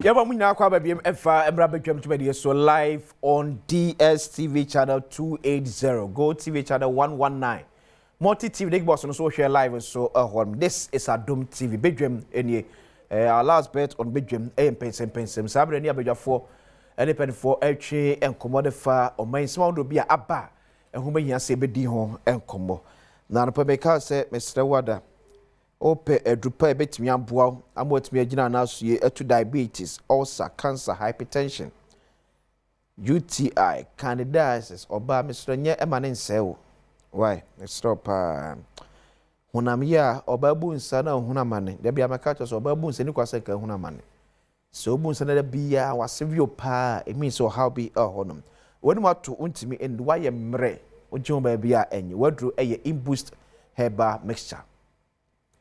Yaba muna kwa baby efa emra betwam tumedi so live on DSTV channel 280 Go TV channel 119 Multi TV big boss no so share live so this is Adom TV bedwam enie our last bet on bedwam Mpensenpensenmu sabre ni abadwafo ene penfo etwe enkomo fa omansima do bia aba ehuma hia se bedi ho enkomo na no pebeka se Mr. Wada ope edupa ebetimi aboa amotimi agina na asoye etu diabetes, ulcer, cancer, hypertension, UTI, candidiasis oba Mr. nye emane nsewo why stop honam ya oba bu nsa na honamane da bia maka to so oba bu nsa ni kwase ka honamane so bu nsa na da bia wasevio pa it means so how be honam when ma to untimi and why mre ojo ba bia enye wadru eye imboost herbal mixture.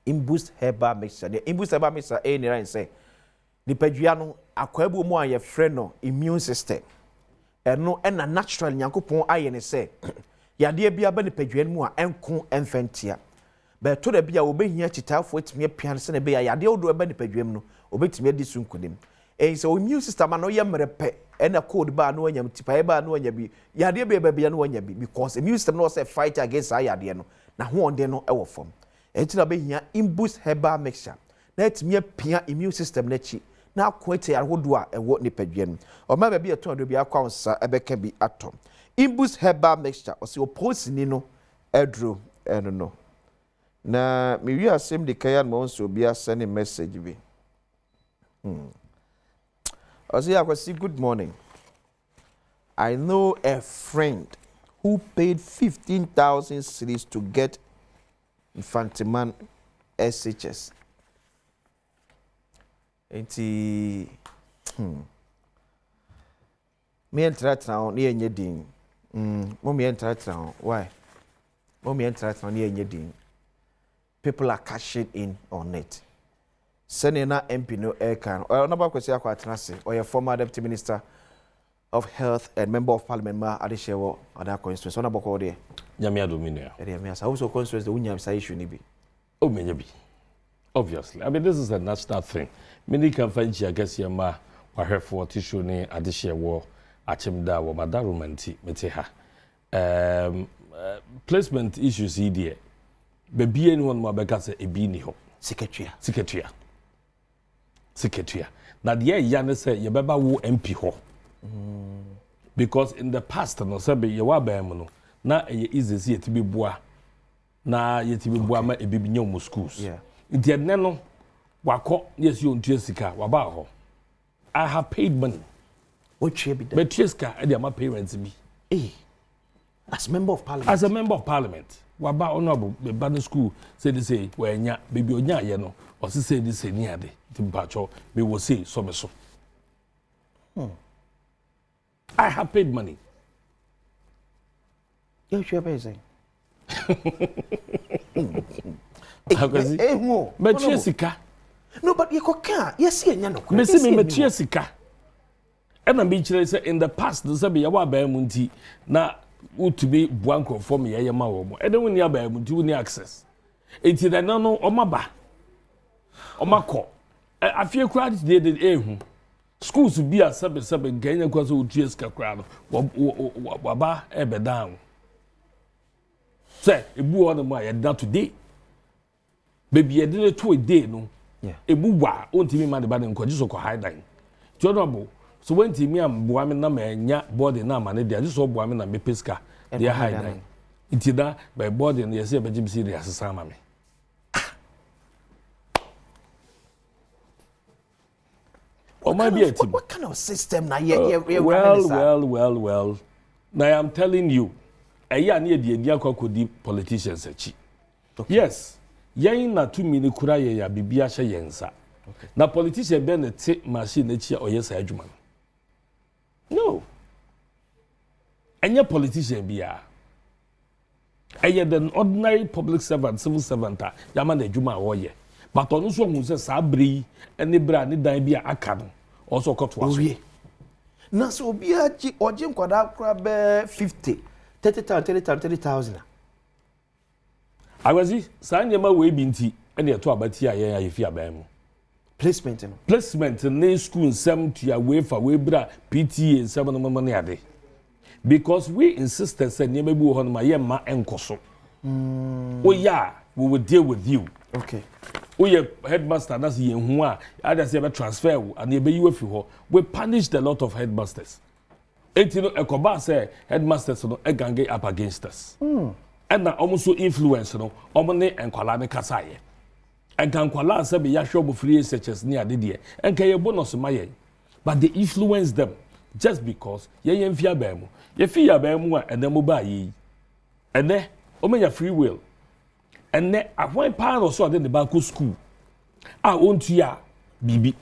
Imboost herbal mixture. The imboost herbal mixture ni ran say nipadua no akwabu mu aye freno immune system. Eno na natural nyankopon aye ne say yade bia ba nipadua mu a enko emfentia. Be to da bia obehia chitafo etime pian se na be yade odo ba nipadua mu no obetime adi sunkunim. So immune system no ye mrepe ena code ba no anyam tipa ba no anya bi yade bia no anya bi because immune system no say fight against yade no na ho onde no ewo form. Etina be hia imboost herbal mixture na etime pia immune system na chi na akwete ahodo a ewo nipadua no o ma ba bi eto do bi akwa onsa ebeka bi atom imboost herbal mixture o se opposini no edro eno no na me wi asem de kaya no so bi asene message bi o se akwasi good morning. I know a friend who paid 15,000 cedis to get Infantiman SHS. Enti me entratra on ye nyedin. Mo me entratra why? Mo me entratra on ye nyedin. People are cashing in on it. Senena MP no aircan. Or number kwesi akwa atenase or your former deputy minister of health and member of parliament ma adeshewo other constituency. Ona boko there. Nyamia Dominia. Also constituency the unyam say issue ni bi. Oh, maybe. Obviously. I mean, this is a national thing. Many can find you, I guess, your ma, or her for tissue, ne, additional achimda, or madarumanti, meteha. Placement issues, idea. Baby, anyone more because a biniho. Secretary. Now, the young say, your baba wo MP ho. Because in the past, no sabe, you were bemono. Na easy see to be boa. Na yet be boa ma e bibi nyom schools. Yeah. Nti ene no wako yes you ntua sika waba ho. I have paid money. What share be that? But sika e dey my parents bi. As member of parliament. As a member of parliament. Waba honorable be ban school say they say we nya baby onya ye no. O say this ni ade. Ti mpacho me wo say so me so. I have paid money. You sure be saying? But Jessica. No, but you can't. Yes, you know. Me see me Jessica. And I'm being say in the past, the Sabi Yawa Bayamunti, na to be Blanco for me, Yamawo. And then when you are doing access. It's either no or Maba or Mako. I feel crowds did schools be a sub gain across Jessica crowd. Waba ebe down. Say, a boo on the my that today. Baby, I did it 2 a day, no. Yeah. A boo wa, won't me man the bad and condition for high line. Jordan, so when Timmy and Boamin number and ya body now, man, they are just all Boamin and Mepisca, they are high line. It's that by body and they say, but Jim City as a salmon. Or might be a team. What kind of system now? Well. Now I'm telling you. A year near the India could politicians. Yes, yen na 2 mini kura ya bibia sha yensa. Na politician be na te machine na chia oyesa adwuma. No. Any politician bia. Aye the ordinary public servant, civil servant, yama na adwuma woye. But onu so hu se sabri ene bra ne dan bia aka no. Also got was. Na so bia ji oje nkwada kura be 50 30,000. I was see, Sanyama way binti, and your two abati a year if you are bam. placement in school some to your way for we bra PTA and some money a day. Because we insisted said near maybe on my yema enkoso. Oh yeah, we will deal with you. Okay. Oh yeah, headmaster that's the who others ever transfer and you be you if you we punished a lot of headmasters. You know, a koba say headmasters no e gange up against us. And na almost so influence no omone enkwala ne kasaye. And can kwala say be ya show free searches near the dear. And can you bonus my but they influence them just because ye yemfia bemu. Ye fia bemu and then mobile ye. And then your free will. And then at one part or so, then the back school. I own to ya, BB.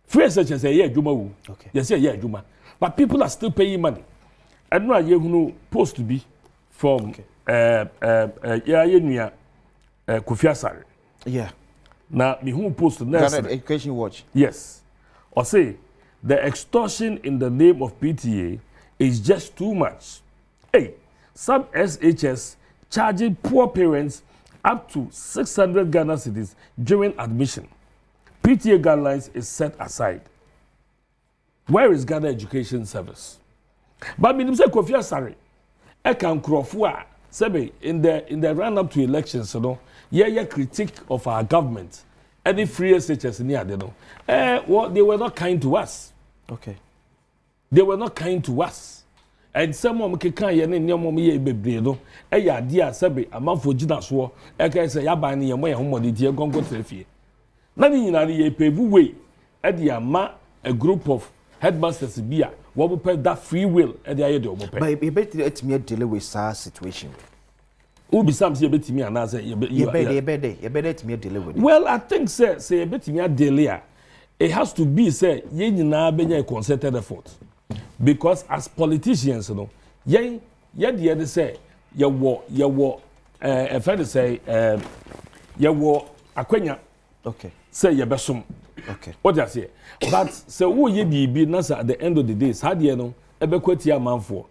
Free such as a year, Juma. Okay. Yes, yeah, Juma. But people are still paying money. And now you know, supposed to be from Kofi Asare. Yeah. Now, me who post to Ghana Education Watch. Yes. Or say, the extortion in the name of PTA is just too much. Hey, some SHS charging poor parents up to 600 Ghana cedis during admission. PTA guidelines is set aside. Where is Ghana Education Service? But me say Kofi Asare, I can crofua sebe in the run up to elections, you know, yeah critique of our government. Any free SHS near they know. Well, they were not kind to us. Okay. They were not kind to us. And some of them can ye ne nyom ye bebre no e ya dia sebe amanfo gina so e ka say ya ban ne ye mo ye homodi die gongo trefie na ni nyina ye pevu way e dia ma a group of headmasters bia wo bo pe that free will e dia ye de wo pe but you better let me deal with such situation. Who be some say betimi ana say you better let me deal with it. Well, I think say betimi deal it has to be say ye nyina benya a concerted effort. Because as politicians, you know, ye the say ye wo a friend to say ye wo akwenya. Okay. Say ye besum. Okay. What I say? But say who ye be nasa at the end of the day, sad ye no, ebe kweti a manfo.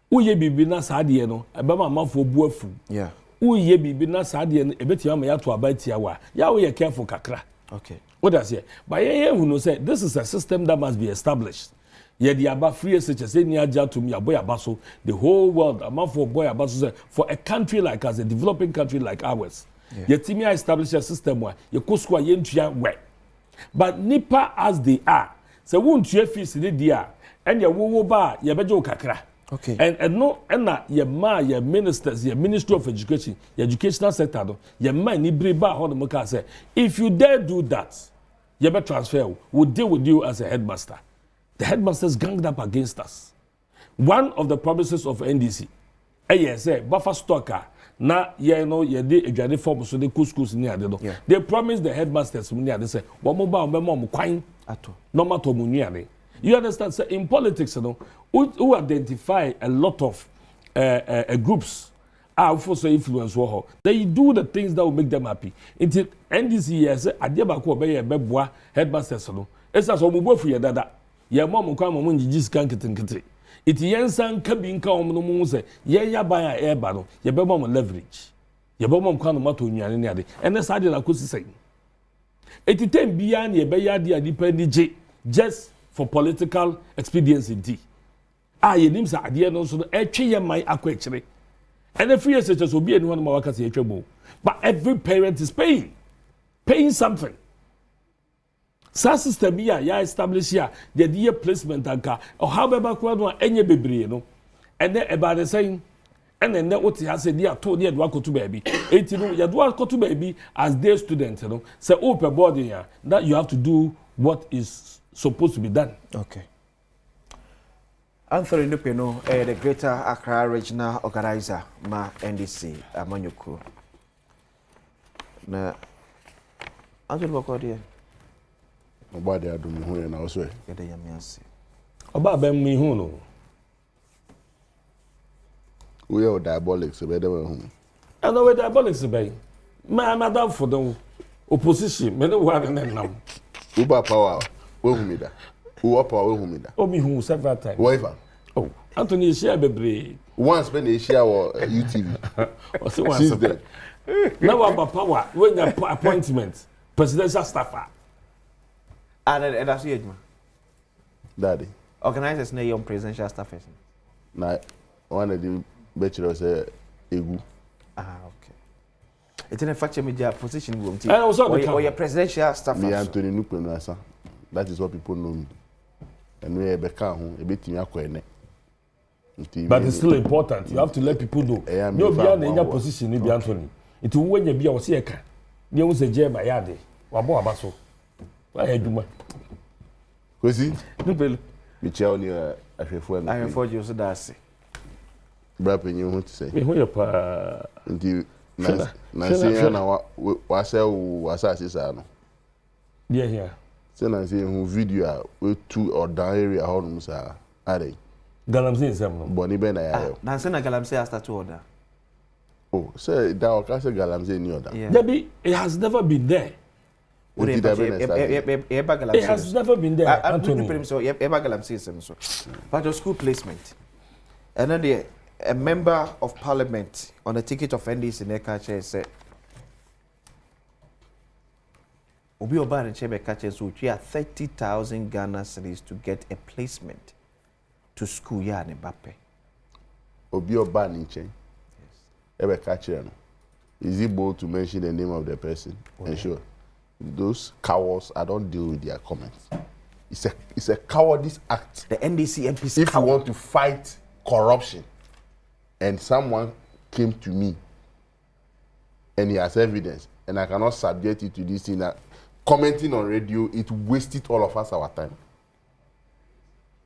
Who ye be nasa ad ye no, ebe ma manfo buafu. Yeah. Who ye be nasa ad ye no, ebe ti ma ya to abati awa. Ya we ye careful kakra. Okay. What I say? But ye who know say this is a system that must be established. Yet the about free SHS any aja to me boy abaso the whole world amount for boy abaso for a country like us, a developing country like ours. Yet me establish a system where you could square yentua work. But nipa as they are, so won't you fees in the dia and your wo bar your bejo kakra. Okay. And no and that your ministers, your Ministry of Education, your educational sector, your man ni briba how the moka say if you dare do that, you better transfer, we'll deal with you as a headmaster. The headmasters ganged up against us. One of the promises of NDC, say buffer stocker. Na ye know ye de adwane form so the schools near the door. They promised the headmasters near they say one mobile memo kwine ato no matter munuane. You understand? So in politics, you know, who identify a lot of groups are for influence war. They do the things that will make them happy. Until NDC yes, adiaba ko be ye beboa headmasters no. Esa so mo for ye dada. Ye mom kwa mom njiji skan kitinkiti iti yensan ka bi nka om no mu se ye ya ban a e ba no ye be mom leverage ye be mom kwa no mato nnuane ne ade ene sa de la kosi sai iti tem bia na ye be ya de adipa ni je just for political expediency d ye nim sa ade no so e twe ye man akwa ekire ene free SHS obi eni ho no ma waka se etwebo but every parent is paying something. Sa system here ya establish here the year placement anka or however kwa no enye bebre no and then about the saying and then what he has said dia to dia do akoto baby enti no ya do akoto baby as day student no say open board here that you have to do what is supposed to be done. Okay. Anthony Nupeno, the Greater Accra Regional Organizer ma NDC Amanyoko. Na Anthony Bokodi Nobody Adom who na also. Get the yamiasi. Oba ben mi hu no. We are diabolics be dem hu. And we diabolics be. Madam for the opposition, me no wa na nam. Uba power, we hu me da. Uba power we hu me da. O mi hu several times. Whatever. Oh, Anthony share bebre. Once when they share our UTV. O se once. Now about power when your appointment. presidential staffer. And that's it, man. Daddy. Organizers na young presidential staffers. Na one of the bachelors egu. Okay. It's in a fact media position room team. And also or your presidential staffers. Me Anthony Nukwe asa. That is what people know me. And we beka ho e betimi akọ But it's still important. You have to let people know. No beyond any position in Anthony. It will when you be a eka. You will say Jema Yade. Wabo abaso. Why do ma? Kwesi? No pelo. Michel ni ahwefo na. Ahwefo je so da se. Bra penyin ho ti say. Me ho ye pa. Nti na say na wa say wo asase sa no. Yeah here. Say na say hu video we two or down area ho no sa are. Galamsey nsem no. Boni be na ya yo. Na say na Galamsey has start to order. Oh, say that o ka say Galamsey ni order. Debbie, it has never been there. It has never been there. Anthony. So Galamsey so. But the school placement. And then a member of parliament on the ticket of NDC in Ekache said Obi Oba and Chebe Kache so we are 30,000 Ghana cedis to get a placement to school ya in Mbappe. Obi Oba ni chen. Ebe Kache no. Is it bold to mention the name of the person? And sure. Those cowards, I don't deal with their comments. It's a cowardice act. The NDC MPs. If you want to fight corruption, and someone came to me, and he has evidence, and I cannot subject it to this thing, commenting on radio, it wasted all of us our time.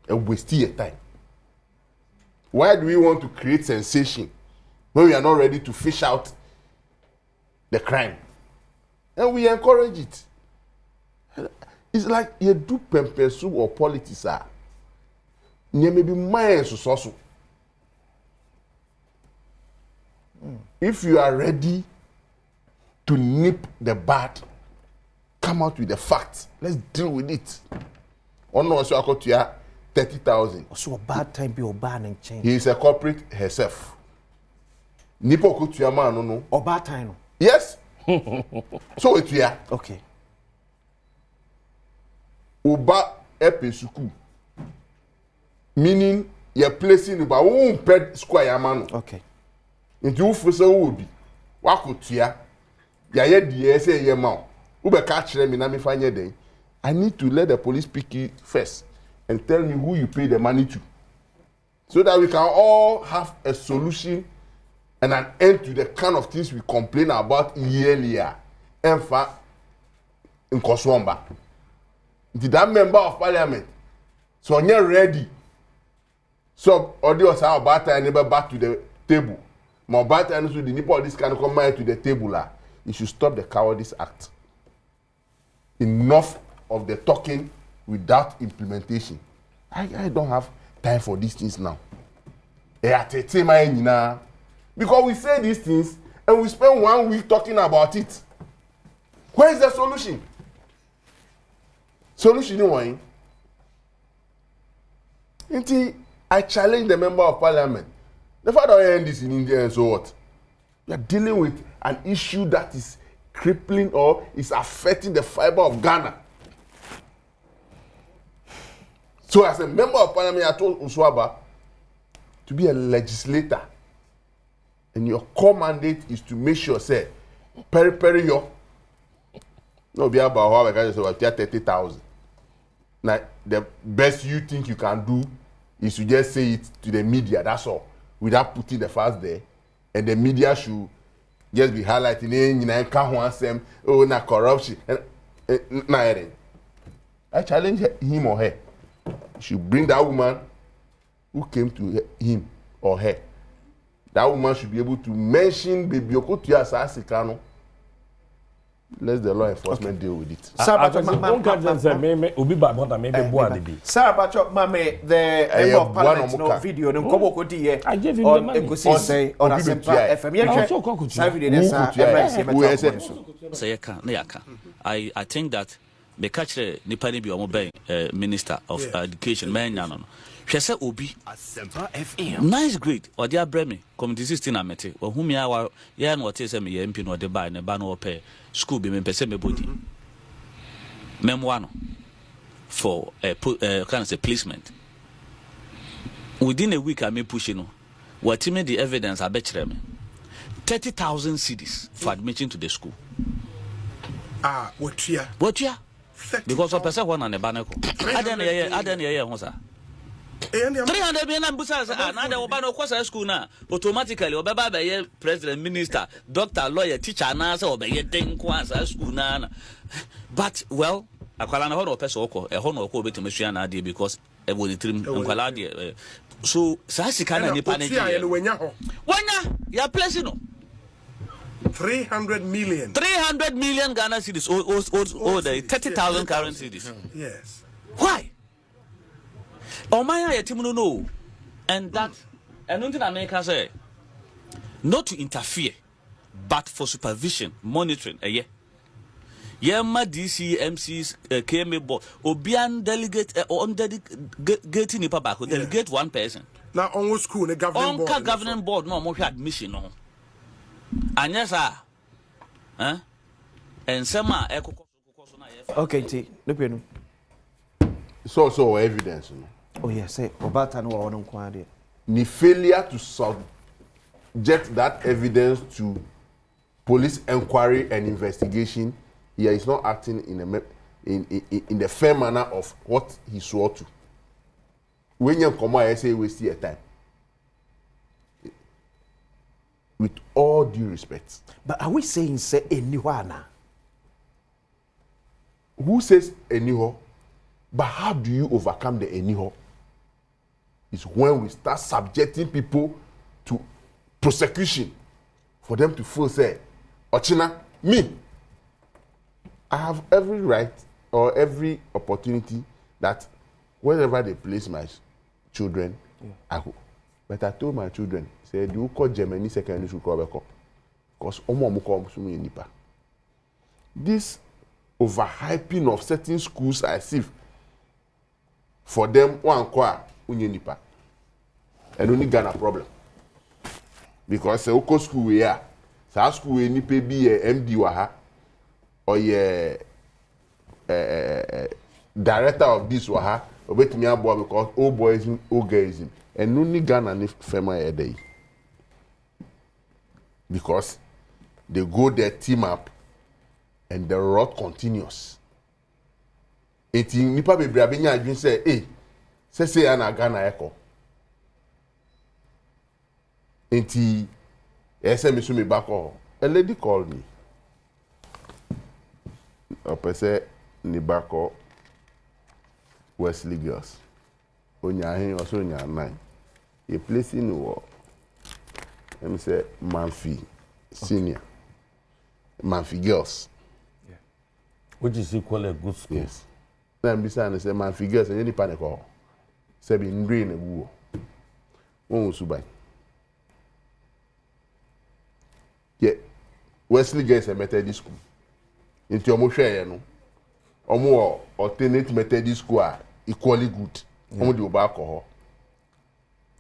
It wasted your time. Why do we want to create sensation when we are not ready to fish out the crime? And we encourage it. It's like you do Mpensenpensenmu or politics. You may be mine so. If you are ready to nip the bud, come out with the facts. Let's deal with it. Or no, so I got to 30,000. So a bad time be a bad and change. He is a corporate herself. Nipo kutu ya man no. Or bad time. Yes. So it's here. Okay. Uba epe suku. Meaning you're placing uba ped square yamano. Okay. Into ufuse ubi. Wakutia. Ya ye die say ye ma. Ube catch them na me fanye den. I need to let the police pick you first and tell me who you pay the money to. So that we can all have a solution and an end to the kind of things we complain about yearly. Enfa nkoswamba. Did that member of parliament so you're ready? So audio say about time never back to the table. My about time so the nipple this can come to the table. You should stop the cowardice act. Enough of the talking without implementation. I don't have time for these things now. Because we say these things and we spend 1 week talking about it. Where is the solution? Solution one. I challenge the member of parliament. The fact that I end this in India and so what? We are dealing with an issue that is crippling or is affecting the fiber of Ghana. So as a member of parliament, I told Uswaba to be a legislator. And your core mandate is to make sure, say, peri yo. No, be about how I can say, 30,000. Now, the best you think you can do is to just say it to the media, that's all, without putting the facts there. And the media should just be highlighting, oh, na corruption. I challenge him or her. You should bring that woman who came to him or her. That woman should be able to mention Baby Okotua Sasikano. Let the law enforcement deal with it. Sarah Bachok, Mame, the member of parliament no video no kobo kodi here. I gave him the money. Ekosi say on Asempa FM. I think that the catch nipa ni bi omo ben minister of education man no. Hwe se obi Asempa FM. Nice grade. Or dia breme community 16 amete. Ohumi ya ya no te se me MP no de ba ne ba no pe school bi me pese me body. memoir for kind of say placement. Within a week, I may push what the evidence I bet me 30,000 cedis for admission to the school. What year? Because of person one on the banner. I don't know. 300 million busas na the obano kwasa school na automatically obeba be president, minister, doctor, lawyer, teacher na say obeye den kwasa school na. But well, akwala na ho no person okọ e ho no okọ obetime sua na ade because e bo ni trim nkwala de so sa sika na nipa na je wanya ya place no 300 million Ghana cedis or the 30,000 current cedis. Yes. Why? Omaya yetimu no, and that and nothing America say not to interfere, but for supervision, monitoring. Yema DC, MCs, KMA board, Obian delegate on delegating nipa back, delegate one person. Now on school, the governing board. Governing board, no more admission, no. And yes, and some Okay, T. No. It's also evidence. Oh yeah, say Obata no one inquiry. The failure to subject that evidence to police inquiry and investigation, he is not acting in the fair manner of what he swore to. When you come out, I say waste your time. With all due respect. But are we saying say anyone? Who says anyhow? But how do you overcome the anyhow? It's when we start subjecting people to prosecution for them to feel say, Ochina, me, I have every right or every opportunity that wherever they place my children, I go. But I told my children, say, do you call Germany secondary school because nipa. This overhyping of certain schools as if for them one kwa nipa. And only Ghana problem. Because the local school we are, so school we ni pay be MD waha or director of this waha, obet me abo because all boysism, all girlism, and only Ghana ni fema day. Because they go their team up and the road continues. Eti nipa bebre abenya adwin say say ana Ghana eko. Enti SMS me back on. A lady called me. A person ni back Wesley Girls. Onya hin also onya 9. A place in the war. Let me say Manfi Senior. Manfi Girls. Yeah. Which is equal a good school. Yes. Then beside say Manfi Girls and any panic all. Say be ndre na guo. Won subai. Yeah, Wesley Girls a Methodist school. Into omo hwe no. Omo alternate Methodist school are equally good. Omo di oba alcohol.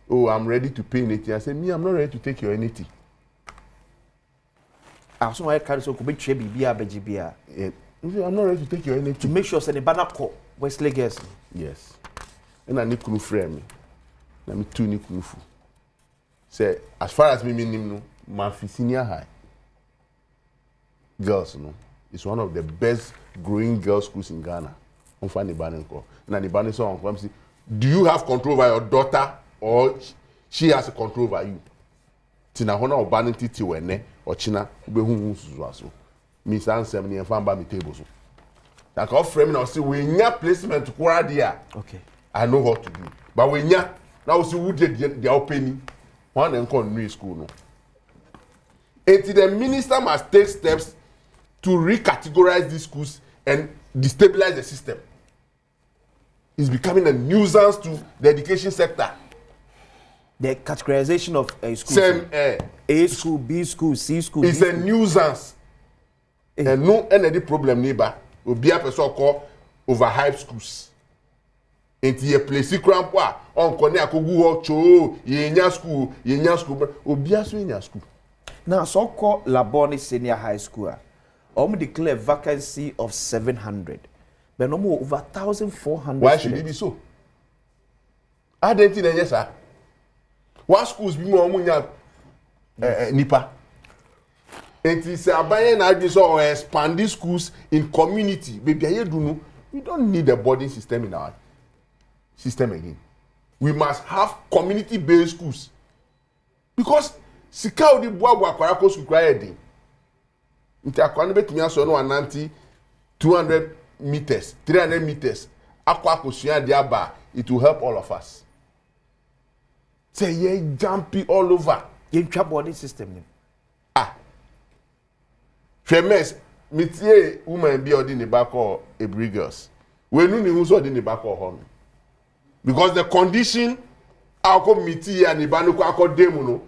Oh, I'm ready to pay anything. I said, me, I'm not ready to take your anything. I so I carry so could be bibia bejibia. I'm not ready to take your anything. To make sure say the banner call Wesley Girls. Yes. And I need kunu frame me. Let me two ni kunu fu. Say, as far as me no, my senior high girls, no, it's one of the best growing girls schools in Ghana. On find the banner call. And the banner song come say, do you have control over your daughter or she has a control over you? Tina hona obani titi wene or china ube hu suzo. Me answer me and ba me table so. That ka frame na say we nya placement kwara dia. Okay. I know what to do. But we nya now see who did the opening. One and call new school no. Until the minister must take steps to recategorize these schools and destabilize the system. It's becoming a nuisance to the education sector. The categorization of a school. Same A school, B school, C school. It's a nuisance. And no any problem neighbor will be a person called overhyped schools. Into a place crampa on Kone Akogu Cho, Yenya school, Obiasu in school. Now, so called Laboni Senior High School, declare vacancy of 700. but no more over 1,400. Why should it be so? I don't think yes, sir. What schools be more nipa? It is a buying ideas or expanding schools in community. Maybe I do know. We don't need a boarding system in our system again. We must have community-based schools because sika odi boa akwara ko school cry dey. Nti akwara no betumi aso no 90 200 meters, 300 meters. Akwa akosua dey aba, it will help all of us. Say ye jumpy all over. You trap boarding system. Famous metie woman be odi ne back or a girls. We no ni who so odi ne back or home. Because the condition ako metie and ibanu ko ako demu no,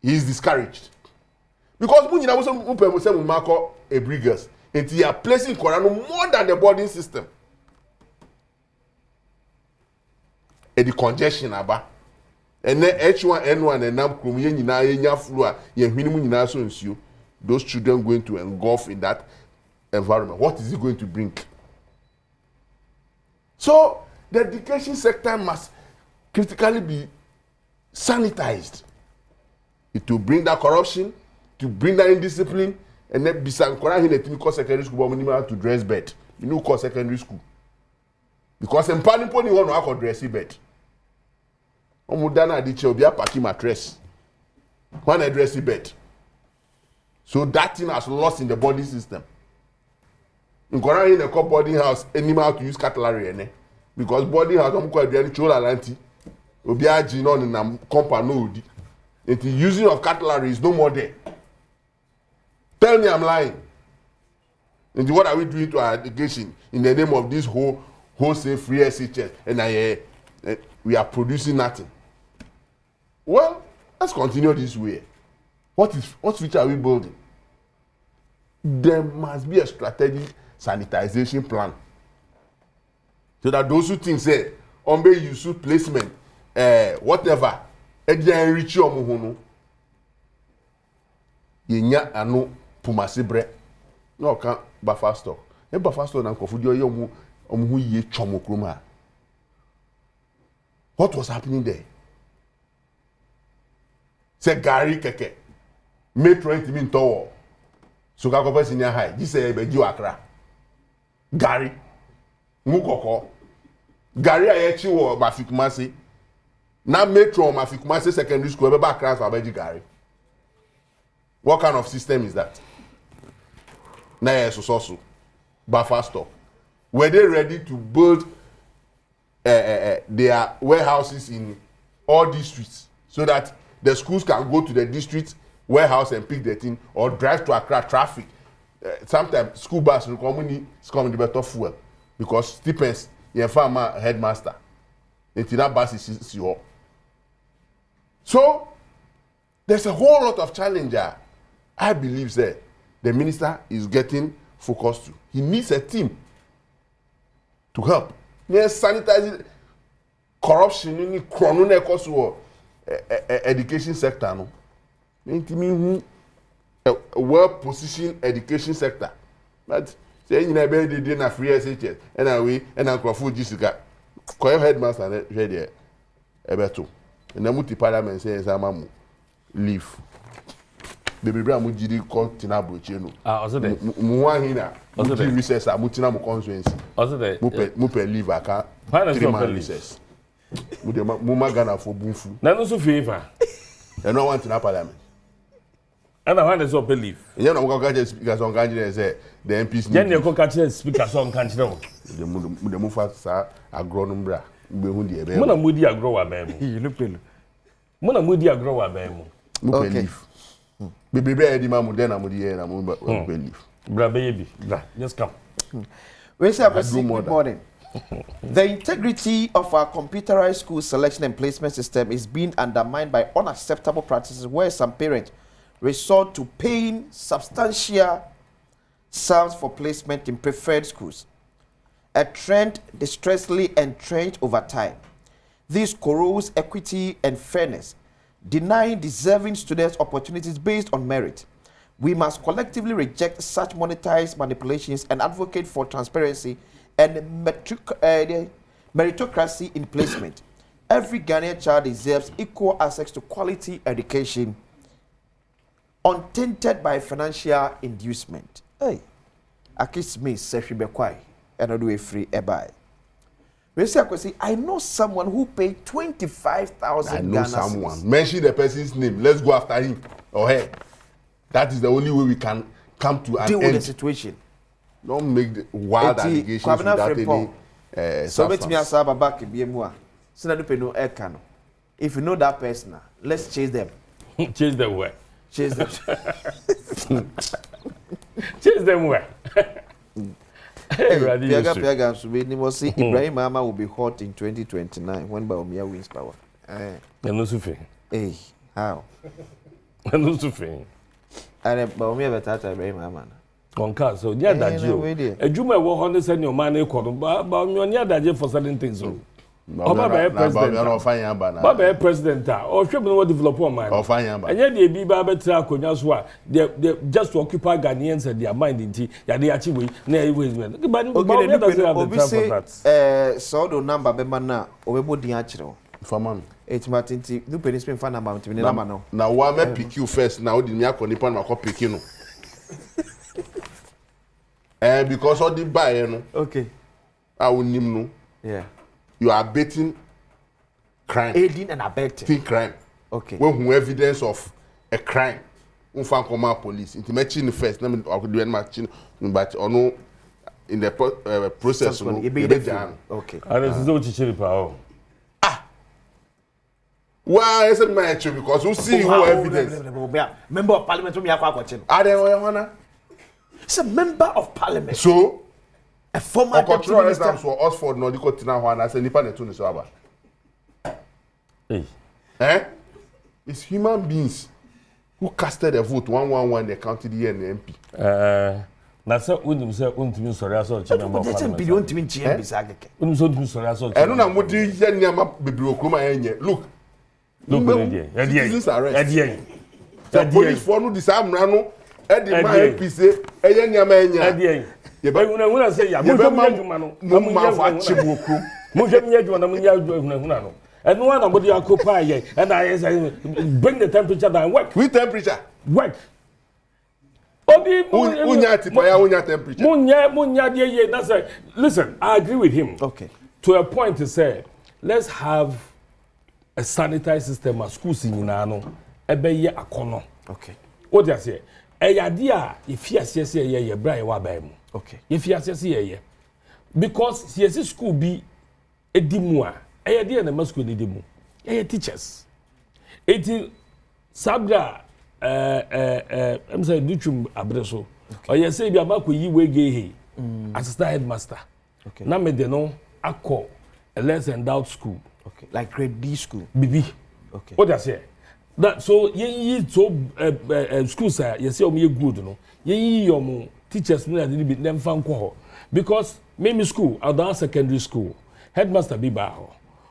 he is discouraged. Because when you know some Mpensenpensenmu marko a girls, and you are placing Korano more than the boarding system. And the congestion aba. And then H1N1 and nam krum ye nyina ye nya flu a ye hwinimu nyina so nsuo. Those children going to engulf in that environment. What is it going to bring? So the education sector must critically be sanitized. It will bring that corruption, to bring that indiscipline, and then be sanctioned in the secondary school, but minimum to dress bed. You know, call secondary school. Because in Panipo, you want to dress bed. Omudana adiche obi apaki mattress. One address bed. So that thing has lost in the body system. In Koran in the boarding house, animal to use cutlery, because boarding house don't quite any chola lanti. Obi aji no na compa no odi. The using of cutlery is no more there. Tell me I'm lying. And what are we doing to our education in the name of this wholesale free SHS? And we are producing nothing. Well, let's continue this way. What future are we building? There must be a strategic sanitization plan. So that those who think say, ombe use placement, whatever, enrich your muhono. Yenya ano pumasebre. No can buffer stock. E buffer stock na kofudio yomu omuhu ye chomo kroma. What was happening there? Say Gary keke. May 20 min tower. So ka kopa senior high. This say be ji Accra. Gary. Mukoko. Gary ayechi wo Mafikumase. Na metro Mafikumase secondary school be back class abeji Gary. What kind of system is that? Na so buffer stock. Were they ready to build their warehouses in all districts so that the schools can go to the district warehouse and pick the thing or drive to Accra traffic? Sometimes school bus will come the better fuel because stipends your farmer headmaster until that bus is your. So there's a whole lot of challenge. I believe that the minister is getting focused to. He needs a team to help. Yes, sanitizing corruption in the education sector. No, a well-positioned education sector. But saying in a bed they didn't have free SHS, and away and Uncle Food Jessica, call headmaster ready a better. And the multi parliament says, I'm leave. Baby Bra Mujidi called Tinabo Cheno. Also, the Muahina, Muji recess, Mutina constituency. Also, the Mupe leave a car, 3 months recess. Muma Ghana for Bunfu. None of favor. And no one to parliament. And I want to believe. You know, what catch speakers on country say the MPs. Then you catch speakers on country. The Mufa agronombra. Mona Moody agrow a bam. You look ill. Mona Moody agrow a bam. Mupe leave. Baby Eddie Mamu then I'm with the air and I'm believe. Bra baby, just come. We say good morning. The integrity of our computerized school selection and placement system is being undermined by unacceptable practices where some parents resort to paying substantial sums for placement in preferred schools. A trend distressingly entrenched over time. This corrodes equity and fairness, denying deserving students opportunities based on merit. We must collectively reject such monetized manipulations and advocate for transparency and meritocracy in placement. Every Ghanaian child deserves equal access to quality education, untainted by financial inducement. Hey, I kiss me, Seshi Bekwai, and I do a free eBay. I know someone who paid 25,000. I know someone. Mention the person's name. Let's go after him or her. That is the only way we can come to an deal end. With the situation. Don't make the wild allegations without any. So let me ask back in BMWA. So that you know Ekano. If you know that person, let's chase them. Chase them where? Chase them. Chase them where? Piaga so we must see Ibrahim Mama will be hot in 2029 when Baumia wins power. No sufi. Hey, how? No sufi. And Baumia betata Ibrahim Mama. Conca so near that you. A Juma will honor send your money called Baumia near that for certain things. Baba president or should be develop man. And yet the Biba better Konyaswa, they just to occupy Ghanaians and their mind in tea, yeah, they achieve but so the number Bemana or the actual. For man. It's Martin T. Do penny spin fan about me. Now, why me pick you first? Now, the Miyako Nippon Mako pick you. Because all the buy, okay. I will name no. Yeah. You are abetting crime. Aiding and abetting crime. Okay. When who evidence of a crime, unfan command police. It matching first. Let me do any matching, but or no in the process. Okay. And this is what you should power. Why is it match because we see who evidence. Member of Parliament, me akwa are they one? It's a member of Parliament. So. A former control exams for Oxford no diko tina ho na say nipa na tunu so aba. It's human beings who casted a vote 111 they counted the MP. Na say unim say untimi sori aso chi member of Parliament. MP untimi nchi MP sageke. Unim so untimi sori aso. Enu na mudi ye niam bebre okroma enye. Look. Citizens arrest. The police for no disamra no e di ma MP say eye niam enye. Una say ya mo juma no mo fa chibu okru mo juma na mo nya una no and one of the occupy and I say bring the temperature down work with temperature work obi unya tipaya unya temperature munya dey that's it. Listen, I agree with him, okay, to a point to say let's have a sanitary system at schools in no ebeye akono, okay, what you say eyade a ifiase ye bra ye wa ba mu. Okay. If you say yeah, because yes, school be a dimua, a dear and a masculine dimu, a teachers. 18 Sabra, I'm saying, Duchum Abreso, or yes, say, Biamaku, ye way gay, assistant headmaster. Okay. Now, me de no, I call a less endowed school. Okay. Like grade D school. BB. Okay. What I say? That so ye so school sir, you say, oh, me good, no, ye yomo. Teachers no dey be them fan ko because me school adult secondary school headmaster be ba ho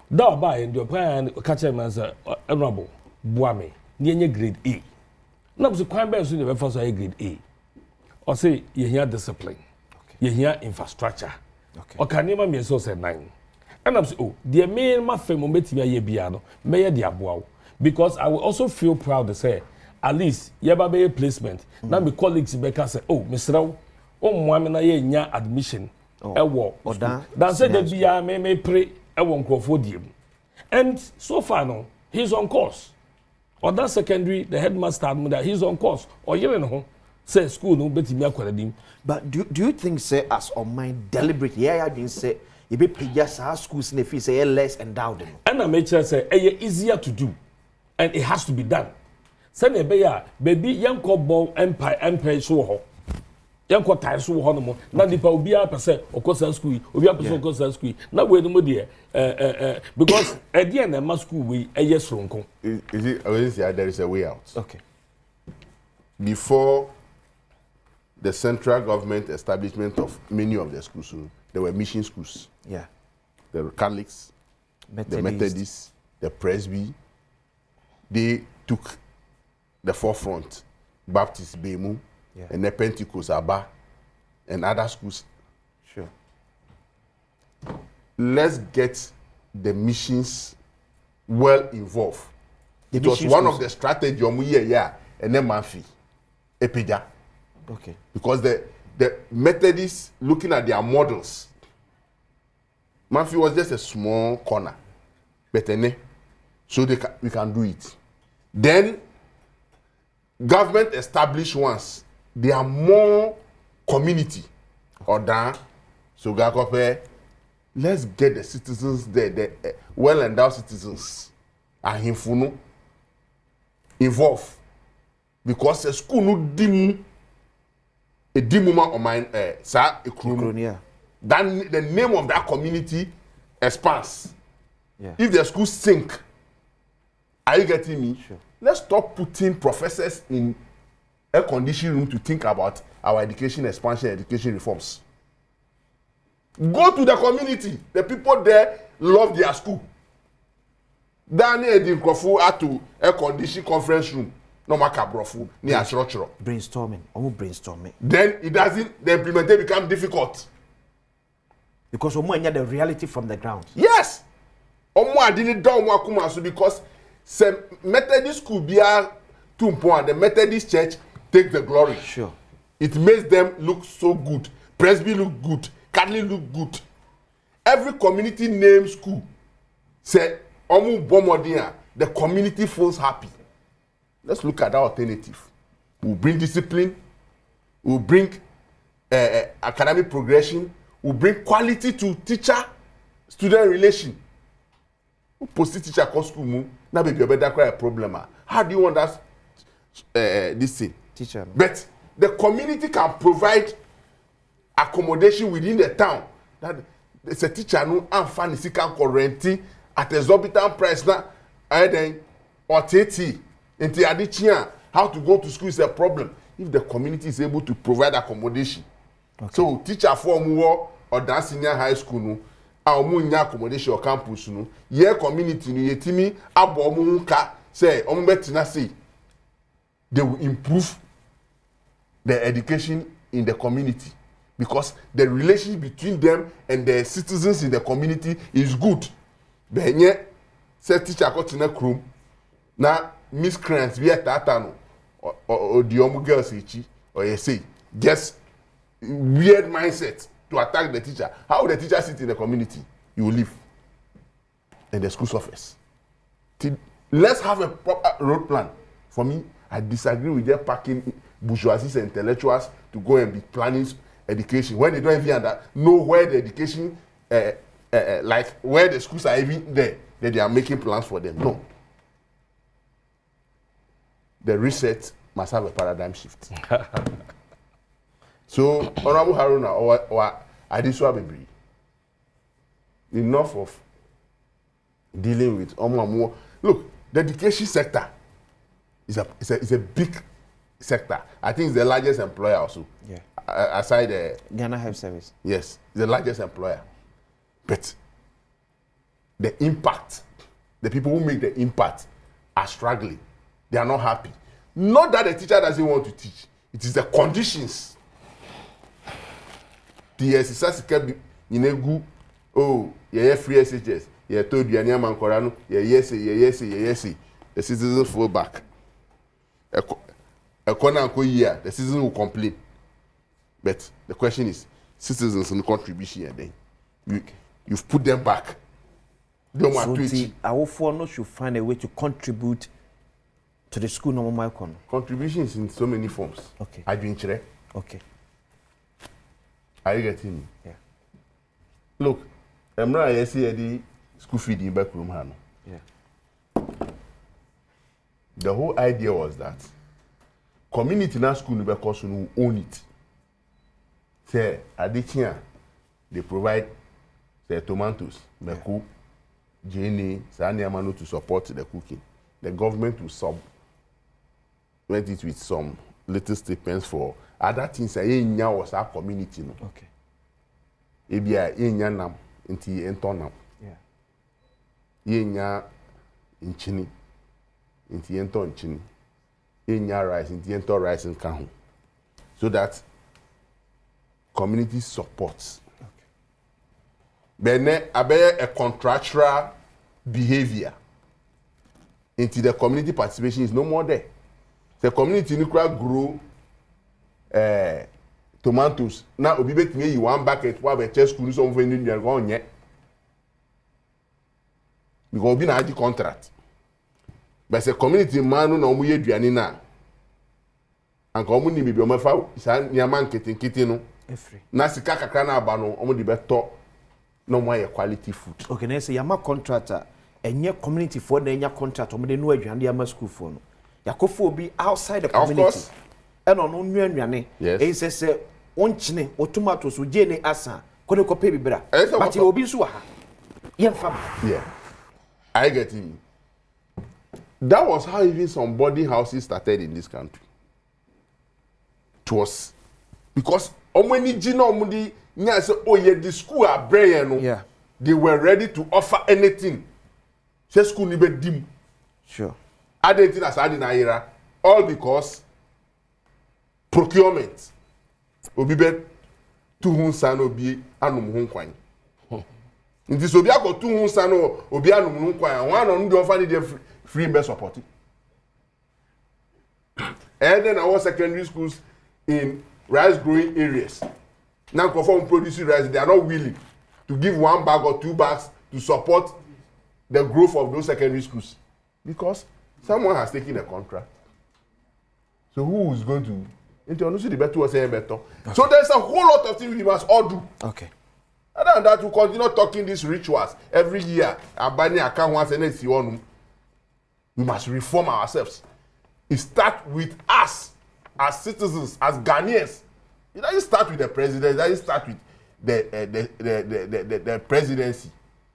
da ba en do plan catch man say honorable boame nye grade A na so kwan be so dey be for so grade A or say you hear discipline, you hear infrastructure, okay nima me so say 9 and I'm say oh the main ma fam mo betimi aye bia no me ye dey aboa because I will also feel proud to say at least yeba be placement na me colleagues be ka say oh Mr. Omwame na ye nya admission ewo dan say that bia me pray ewo nkrofo diem and so far no he's on course or that secondary the headmaster that he's on course or yele no say school no betimi akwaradim. But do you think say as on mind deliberate yeah been say e be pay schools na fee say less endowed and I make sure say easier to do and it has to be done. Send a bear, baby, young cobble empire so ho. Young quarter so ho no mo. Na nipa obi a pese okosa school, obi a pese okosa school. Na we no mo dey because at the end of school we yes ronko. Is it there is a way out? Okay. Before the central government establishment of many of the schools, there were mission schools. Yeah. The Catholics, the Methodists, the Presby. They took the forefront. Baptist Bemu, and the Pentecost Aba, and other schools. Sure. let's get the missions well involved. It was one of the strategy and then Manfi Epeja. Okay. Because the Methodists looking at their models, Manfi was just a small corner, but so we can do it. Then government established ones, they are more community or down. So Gakope, let's get the citizens there, the well-endowed citizens and Hinfuno involved. Because the school no dimu a dimuma on mine sa ekronia. Then the name of that community expands. Yeah. If the schools sink, are you getting me? Sure. Let's stop putting professors in air conditioning room to think about our education expansion, education reforms. Go to the community. The people there love their school. Daniel Edin Krofu had to air condition conference room. No matter brofu near structure. Brainstorming. Brainstorming. Then it doesn't. The implementation become difficult. Because the reality from the ground. Yes. I didn't do because some Methodist school be a and the Methodist church take the glory. Sure. It makes them look so good. Presby look good. Catholic look good. Every community name school say the community feels happy. Let's look at that alternative. We'll bring discipline. We'll bring academic progression. We'll bring quality to teacher-student relation. Post teacher cost school now be a better problem. How do you want that this thing? Teacher. But the community can provide accommodation within the town. That it's a teacher no and fancy can currently at exorbitant price now. And then or TT into Adichia, how to go to school is a problem. If the community is able to provide accommodation. Okay. So teacher for more or that senior high school no. Our accommodation or campus no ye community no yetimi abo mu nka say betina say they will improve the education in the community because the relationship between them and the citizens in the community is good. Benye say teacher got in a room na miscreants be tata no or the girls echi or you say just weird mindset to attack the teacher. How will the teacher sit in the community? You will live in the school's office. Let's have a proper road plan. For me, I disagree with them packing bourgeoisie and intellectuals to go and be planning education when they don't even know where the education, like where the schools are even there, that they are making plans for them. No. The reset must have a paradigm shift. So, Honorable Haruna, or Adiswa Bebri, enough of dealing with more. Look, the education sector is a big sector. I think it's the largest employer also. Yeah. Aside the Ghana Health Service. Yes, it's the largest employer. But the impact, the people who make the impact are struggling. They are not happy. Not that the teacher doesn't want to teach. It is the conditions. The exercise can be in a good, oh, yeah, free SHS. Yeah, told you, Anya Mankorano, yes, the citizens fall back. A corner year, the citizens will complain. But the question is, citizens in the contribution, then you've put them back. Don't want to teach. Our foreigners should find a way to contribute to the school normal con. Contributions in so many forms. Okay. Adventure. Okay. Are you getting me? Yeah. Look, I'm not a the school feed in back room. Yeah. The whole idea was that community na school because will own it. Say, Adichia, they provide the tomatoes, Meku, Jenny, Sanyamano to support the cooking. The government will supplement it with some little stipends for other things. Enya was our community. No? Okay. Ebia enya nam inti entonam. Yeah. Enya inchini inti enton inchini. Enya rice inti enton rice in kahu. So that community supports. Okay. bene abeye a contractual behavior into the community participation is no more there. The community nuclear grow tomatoes. Now obi betime you one bucket wa be chest school so mfa ni nua go onye. Because obi na agi contract. But the community man no omu ye duane na. Anka omu ni bibi omo fa sa niama nkete no. Efri. Na sika kakra na aba no omu di beto no more quality food. Okay, na say yama contractor enye community for na enya contract omo de no aduane de ama school for no. Yakofo obi outside the community. Of course. Eno no nua nnuane. Yes. Se onchine o tomatoes o je ne asa ko de ko pe bibra. But obi nso wa ha. Ye fam. Yeah. I get it. That was how even some boarding houses started in this country. It was because omweni jina omudi nya say oh yeah the school are brain no. Yeah. They were ready to offer anything. Say school ni be dim. Sure. Adentin as adi na ira all because procurement. Obi be tuhun san obi anum ho kwan. Nti so obi akọ tuhun san obi anum ho kwan. One on the offer need free best support. And then our secondary schools in rice growing areas. Now conform producing rice, they are not willing to give 1 bag or 2 bags to support the growth of those secondary schools. Because someone has taken a contract. So who is going to the better say better? So there's a whole lot of things we must all do. Okay. Other than that, we continue talking these rituals every year. We must reform ourselves. It starts with us as citizens, as Ghanaians. It doesn't start with the president. It doesn't start with the presidency.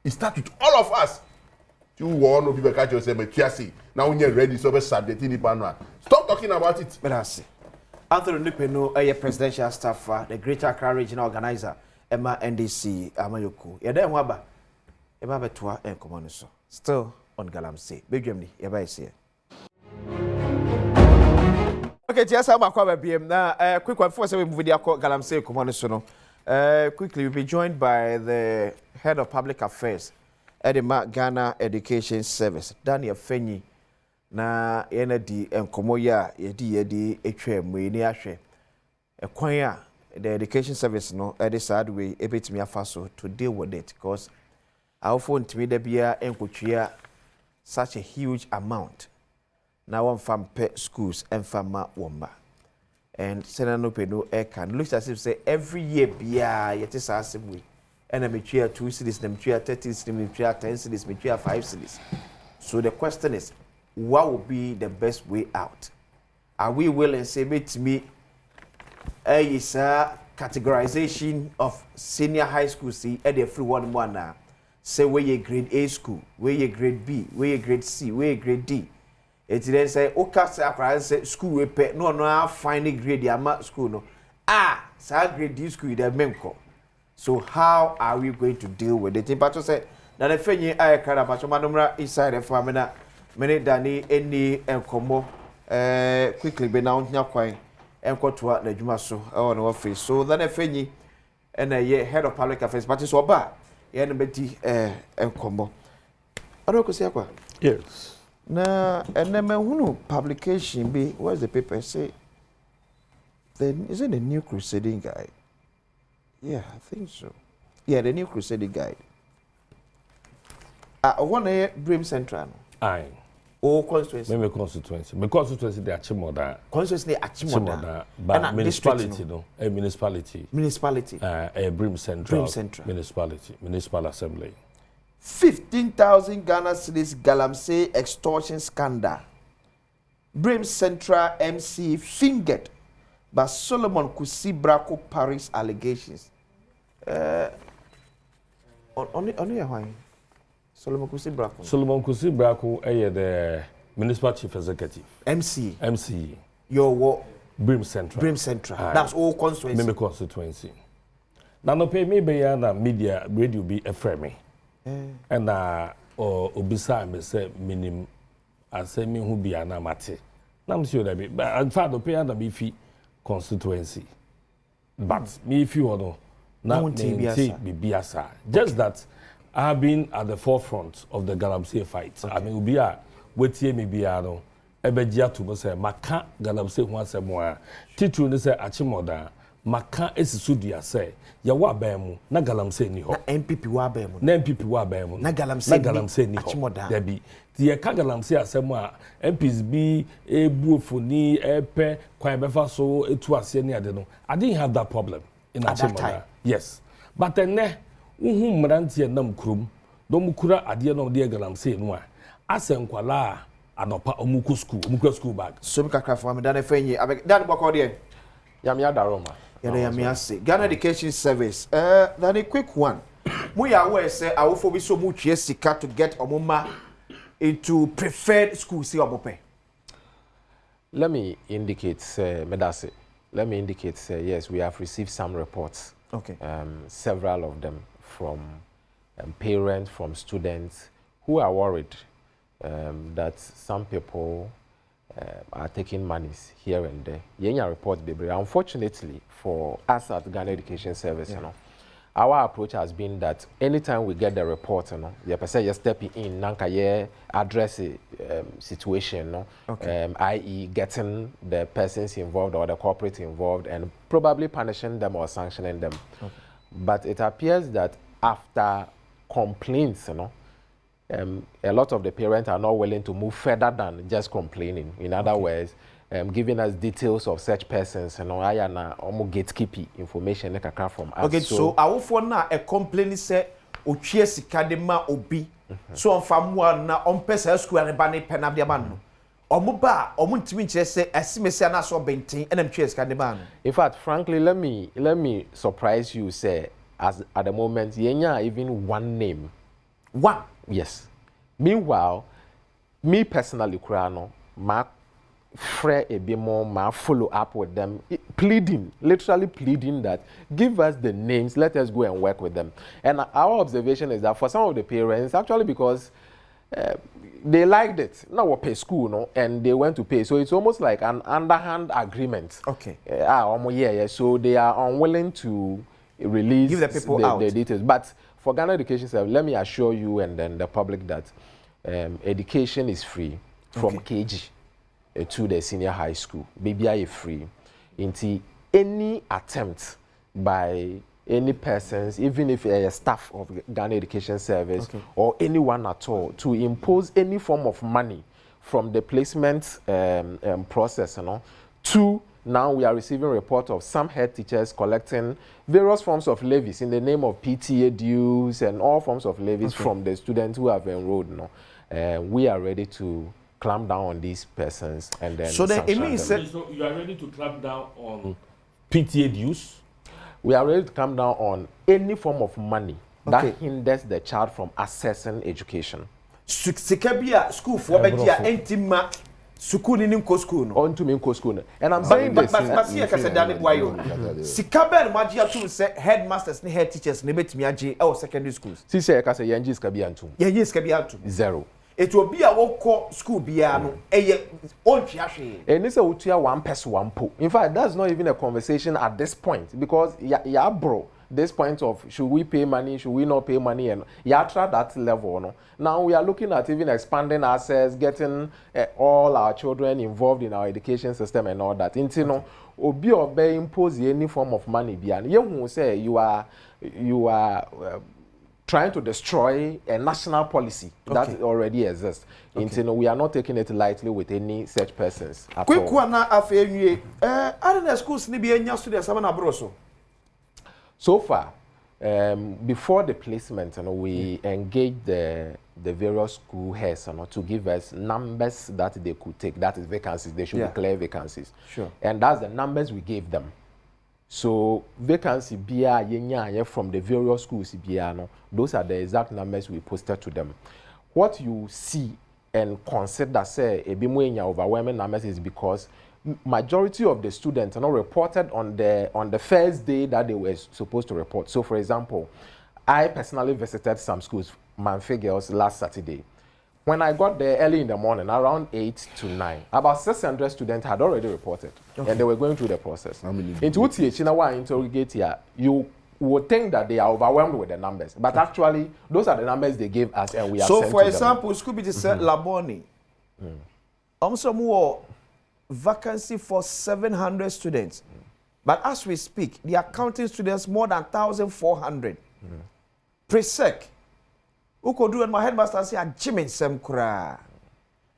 It starts with all of us. You want to people catch yourself, now when you're ready, so stop talking about it. But I see. Anthony Nupeno, a presidential staffer, the Greater Accra Regional Organizer, Emma NDC, Amayoko. Yada waba, Emma Betua and Commoniso. Still on Galamsey. Big Germany, Yaba is here. Okay, just how my cover BM now. Quick one for 7 video called Galamsey Commoniso. Quickly, we'll be joined by the head of public affairs, Edema Ghana Education Service, Daniel Fenyi. Na yena di enkomo ya yedi etwem we ni ahwe ekwan ya the education service no e dey sad way e betimi afa so to deal with it because our phone timi da bia enkotwea such a huge amount na one fam pe schools and fama womba and senano peno e can looks as if say every year bia yeti sa asem we and me twea 2 cities na me twea 30 cities me twea 10 cities me twea 5 cities. So the question is, what would be the best way out? Are we willing to say to me is a categorization of senior high school see at the free one now? Say where you grade A school, where you grade B, where you grade C, where you grade D. It then say okay say school we pay no final grade the school no. Say grade D school the menko. So how are we going to deal with it? But say na the fenye I kara but manomra inside the family many dani any enkomo quickly be now nya kwan enkotoa na dwuma so e no office so then efenyi na ye head of public affairs but so ba ye no beti enkomo adokosi akwa. Yes. Na eneme hunu publication be what's the paper say then is it the New Crusading Guide? Yeah, I think so. Yeah, the New Crusading Guide. One Brim Central. Aye. Oh, constituency. Maybe constituency. But constituency they achieve more than. Constituency achieve more than. But municipality no. A municipality. Municipality. A Brim Central. Brim Central. Municipality. Municipal assembly. 15,000 Ghana cedis Galamsey extortion scandal. Brim Central MC fingered by Solomon Kusibrako Paris allegations. Only why? Solomon Kusibrako the municipal chief executive. MC. Your what? Brim Central. Brim Central. That's all constituency. Maybe constituency. Now no pay me be na media radio be a frame. And obisa me say minim ase me hu bia na mate. Na am sure that be but in fact pay na be fi constituency. But me if you no na bibiasa. Just that I have been at the forefront of the Galamsey fight. I mean, ubia wetie me biano ebegia to no say maka Galamsey ho asemo a titru ne say achimoda maka esisu dia say ya wa ban mu na Galamsey ni ho na MPP wa ban mu na Galamsey ni ho da bi ti ye ka Galamsey asemo a MPs bi ebuofoni epe kwan befa so etu ase ni ade no I didn't have that problem in achimoda. Yes, but then uhu mrantie nam krum do mukura ade no de Galamsey no a asenkwala anopa omuku school bag so kakra for me dan efenyi abeg dan boko de yamia daroma yamia say Ghana Education Service then a quick one mu ya we say awofo bi so mu twie sika to get omoma into preferred schools see omope. Let me indicate medase let me indicate yes, we have received some reports, okay, several of them from parents, from students who are worried that some people are taking monies here and there. Yenya report baby. Unfortunately for us at Ghana Education Service, you know, our approach has been that anytime we get the report, you know, the person just stepping in, nanka address a situation, no, okay, i.e. getting the persons involved or the corporate involved and probably punishing them or sanctioning them. Okay. But it appears that after complaints, you know, a lot of the parents are not willing to move further than just complaining. In other words, giving us details of such persons, you know, I na almost gatekeeping information that can from us. Okay, so our phone na a complaint say ochie sika de ma obi. So on famwa na on pesa school and bani penab de man. Omo ba omo ntimi nche say asimesi na so benten enam chie sika de man. In fact, frankly, let me surprise you, say, as at the moment, yenya even one name. One? Yes. Meanwhile, me personally, Kurano, ma frere a bit more, ma follow up with them, pleading, literally pleading that give us the names, let us go and work with them. And our observation is that for some of the parents, actually because they liked it, now we pay school, no, and they went to pay, so it's almost like an underhand agreement. Okay. So they are unwilling to release give the people out the details. But for Ghana Education Service, let me assure you and then the public that education is free from KG to the senior high school. BBI is free. Into any attempt by any persons, even if a staff of Ghana Education Service or anyone at all, to impose any form of money from the placement process, you know, to now we are receiving reports of some head teachers collecting various forms of levies in the name of PTA dues and all forms of levies from the students who have enrolled. No, we are ready to clamp down on these persons and then. So then it means so you are ready to clamp down on PTA dues. We are ready to clamp down on any form of money that hinders the child from accessing education. Sikabia school for begia entima. School in school no. On to me school. And I'm saying this. But see, I said that why you. Sikaber magia to say headmasters ni head teachers ni betimi age e secondary schools. See say I say yenji skabi antum. Yenji skabi antum. Zero. It will be a walk school bia no. Eye on hwe. And this utua one person one po. In fact, that's not even a conversation at this point because ya bro. This point of should we pay money, should we not pay money, and yatra that level. No? Now we are looking at even expanding access, getting all our children involved in our education system and all that. Into no, obi obey impose any form of money. Beyond you who say you are trying to destroy a national policy that already exists. Into no, we are not taking it lightly with any such persons. Quick one na afenye. Are the schools ni be enya students na broso? So far, before the placement, you know, we engaged the various school heads, you know, to give us numbers that they could take. That is vacancies. They should declare vacancies. Sure. And that's the numbers we gave them. So vacancy BIA from the various schools, no, those are the exact numbers we posted to them. What you see and consider say a bit overwhelming numbers is because majority of the students are not reported on the first day that they were supposed to report. So, for example, I personally visited some schools, Manfe Girls, last Saturday. When I got there early in the morning, around 8 to 9, about 600 students had already reported, and they were going through the process. How many? Into Chinawa interrogate here, you would think that they are overwhelmed with the numbers, but actually those are the numbers they gave us, and we are. So, for example, school be said Laboni. Also, more vacancy for 700 students, but as we speak, they are counting students more than 1,400. Pre-sec, who could do and my headmaster say, "I'm Jimmy Semkura."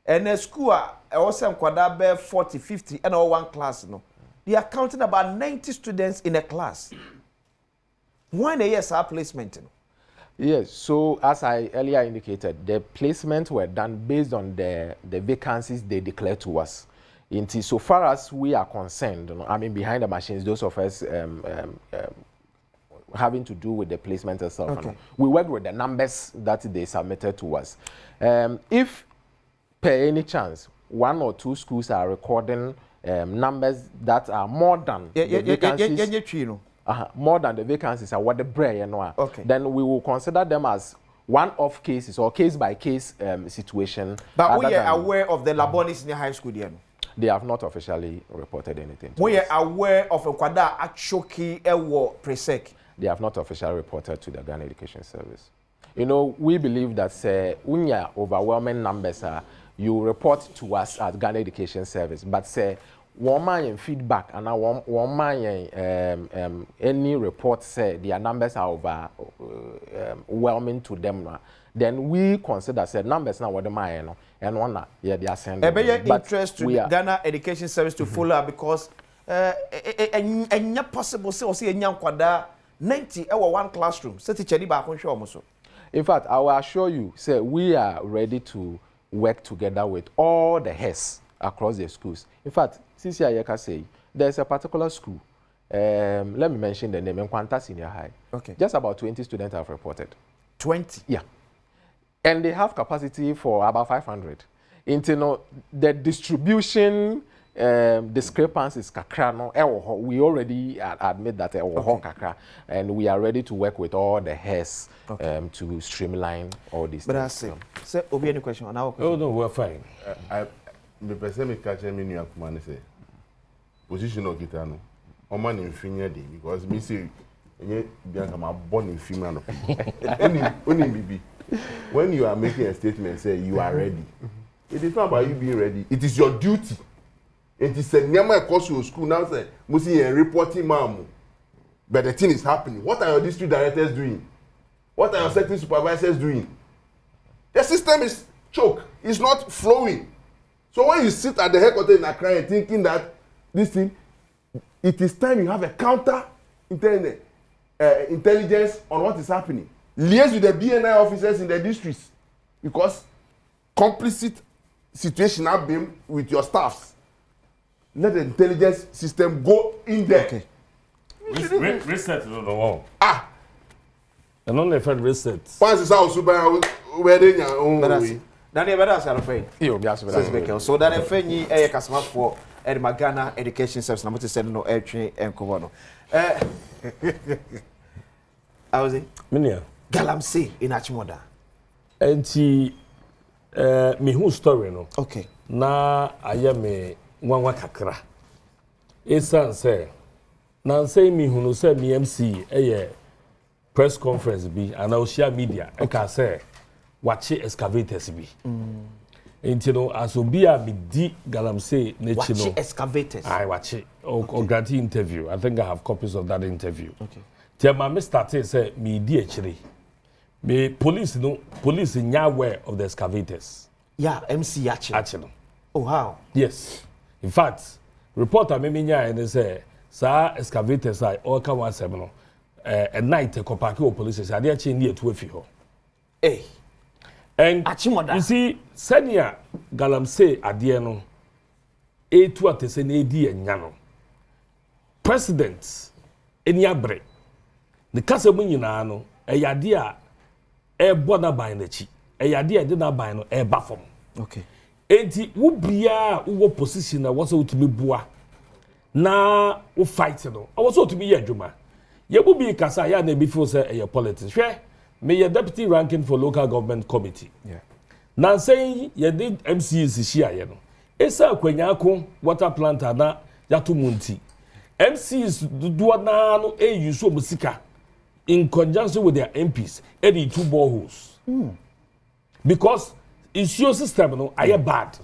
And a school, I was some quadruple 40, 50, and all one class. No, they are counting about 90 students in a class. Why the yes our placement? Yes, so as I earlier indicated, the placements were done based on the vacancies they declared to us. So far as we are concerned, I mean, behind the machines, those of us having to do with the placement itself, we work with the numbers that they submitted to us. If per any chance, one or two schools are recording numbers that are more than the vacancies, more than the vacancies are what the brain then we will consider them as one-off cases or case-by-case situation. But we are aware of the Labonis in the high school, they have not officially reported anything. We are aware of a quadra actual key pre-sec. They have not officially reported to the Ghana Education Service. You know, we believe that when you overwhelming numbers you report to us at Ghana Education Service, but one man feedback and one man any report say their numbers are overwhelming to them, then we consider numbers now what the man and one they are sending. But interest to Ghana Education Service to follow up because not possible say a young quadra 90 one classroom. In fact, I will assure you, we are ready to work together with all the heads across the schools. In fact, since I can say there's a particular school. Let me mention the name, Nkwanta Senior High. Okay. Just about 20 students have reported. 20? Yeah. And they have capacity for about 500. The distribution discrepancies kakra no we already admit that kakra, and we are ready to work with all the heads to streamline all these but things. Sir, Obi, any question on our question? Oh no, we're fine. The person me catch me new akuma say position of Gitano. Oman in Finya day because me say Bianca ma born in female. Only baby. When you are making a statement, say you are ready. It is not about you being ready. It is your duty. It is a nyama course your school now say must see a reporting ma'am. But the thing is happening. What are your district directors doing? What are your sector supervisors doing? The system is choke. It's not flowing. So when you sit at the headquarters in Accra and thinking that this thing, it is time you have a counter intelligence on what is happening. Liaise with the BNI officers in the districts because complicit situation have been with your staffs. Let the intelligence system go in there. Okay. Reset on the wall. And only if reset. Once it's out, where they are. Daniel Bedas are afraid. So that if any customer for Ghana Education Service, I'm to send no air train and Kobono. I was in Minia Galamsey in Achimoda. And she me who story no. Okay. Na ayame nwanwa kakra. Esan say na say me who say me MC press conference bi and social media e ka say watch excavators bi. You know, as obi a me di Galamsey nechi no. Watch excavators. I watch it. Or grantee interview. I think I have copies of that interview. Okay. Tell my Mr. say me di actually. Me police in aware of the excavators. Yeah, MC actually. Oh how? Yes. In fact, reporter me nya and say sa excavators I all come one seven no. At night ko park police say they actually near to afi ho. Eh. And Achimoda. you see senior Galamsey adie no etu atese na edi enya no. President eni abre. The kasa mu nyina no eyade a ebo na ban na chi. Eyade a de na ban no e ba fom. Okay. Enti wo bia wo position na wo so utumi bua na wo fight no. Wo so utumi ye adwuma. Ye bu bi kasa ya na bi feel say e politics. Hwe me ye deputy ranking for local government committee. Yeah. Now saying ye did MCs share ye no. Esa akwanyako water plant na yato munti. MCs do na no use so musika in conjunction with their MPs, any 2 boreholes. Because issue system no are bad.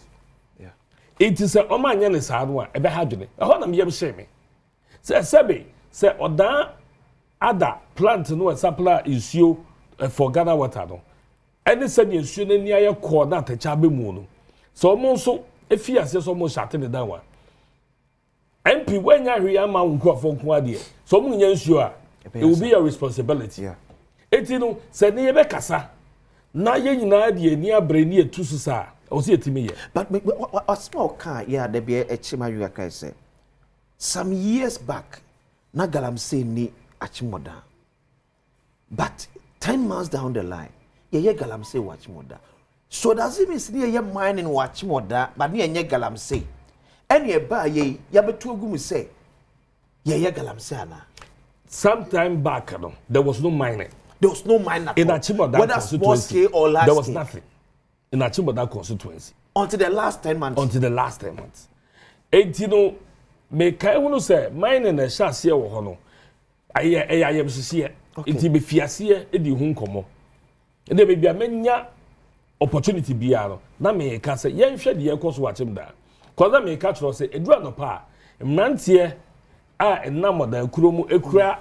Yeah. It is a omanya ne saa no a ebe ha dwene. E ho na me yem hye me. Say oda other plant no supply issue for Ghana water no. Any said issue ne nia ye ko na tacha be mu no. So mo nso efi ase so mo shate ne dan wa. MP when ya hwe ama nkofo nko ade. So mo nya issue a it will be your responsibility. Yeah. Eti no se ne ye be kasa na ye nyina de ani abre ni etu so sa o se etimi ye. But a small car, yeah, there be a chima you can say. Some years back, na galamsey ni achimoda. But 10 months down the line, ye galamsey wachimoda. So does it mean ye mining wachimoda, but ye galamsey. And ye ba ye betu ogu say ye galamsey ana. Sometime back, no, there was no mining. There was no mining in Achimota whether small scale or large scale. There was nothing in Achimota constituency until the last 10 months. Until the last 10 months. And you know, me kai wonu say mining na sha se wo ho no. Ayem sisi enti be fiase e di hu nkomo. E dey be amanya opportunity bia no. Na me ka say yen hwe de ekoso wachem da. Cause me ka tro say edura no pa. Mrantie a enam da kuromu ekura